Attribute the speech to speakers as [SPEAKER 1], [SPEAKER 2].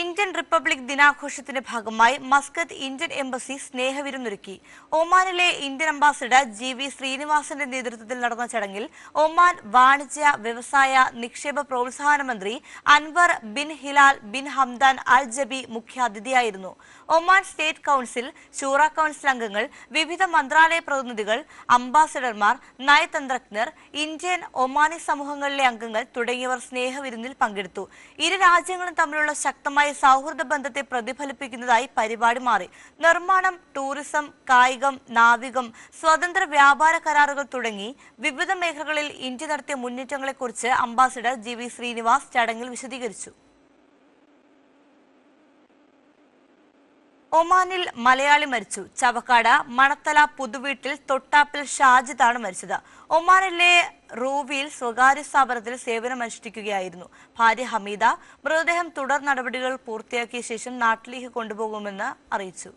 [SPEAKER 1] Indian republic ദിനാഘോഷത്തിന്റെ ഭാഗമായി Muscat Indian embassy സ്നേഹവിരുന്നൊരുക്കി. ഒമാനിലെ ഇന്ത്യൻ അംബാസിഡർ GV ശ്രീനിവാസന്റെ നേതൃത്വത്തിൽ നടന്ന ചടങ്ങിൽ ഒമാൻ വാണിജ്യ, വ്യവസായ, നിക്ഷേപ പ്രോത്സാഹന മന്ത്രി Anwar bin Hilal bin Hamdan al Jabri മുഖ്യാതിഥിയായിരുന്നു. Oman state council, Shura council അംഗങ്ങൾ, വിവിധ മന്ത്രാലയ പ്രതിനിധികൾ, അംബാസിഡർമാർ, നയതന്ത്രജ്ഞർ, ഇന്ത്യൻ ഒമാനി സമൂഹങ്ങളിലെ അംഗങ്ങൾ തുടങ്ങിയവർ സ്നേഹവിരുന്നിൽ പങ്കെടുത്തു. ഇരു രാജ്യങ്ങളും തമ്മിലുള്ള ശക്തമായ സൗഹൃദ ബന്ധത്തെ പ്രതിഫലിപ്പിക്കുന്നതായി പരിപാടി മാറി. നിർമ്മാണം, ടൂറിസം, കായികം, നാവികം, സ്വതന്ത്ര വ്യാപാര കരാറുകൾ തുടങ്ങി വിവിധ മേഖലകളിൽ ഇന്ത്യ നടത്തിയ മുന്നേറ്റങ്ങളെക്കുറിച്ച് അംബാസിഡർ GV ശ്രീനിവാസ് ചടങ്ങിൽ വിശദീകരിച്ചു. ഒമാനിൽ മലയാളി മരിച്ചു. ചവക്കാട് മണത്തല പുതുവീട്ടിൽ തൊട്ടാപ്പിൽ ഷാജിദാണ് മരിച്ചത്. ഒമാനിലെ റൂവിയിൽ സ്വകാര്യ സ്ഥാപനത്തിൽ സേവനമനുഷ്ഠിക്കുകയായിരുന്നു. ഭാര്യ ഹമീദ മൃതദേഹം തുടർ നടപടികൾ പൂർത്തിയാക്കിയ ശേഷം നാട്ടിലേക്ക് കൊണ്ടുപോകുമെന്ന് അറിയിച്ചു.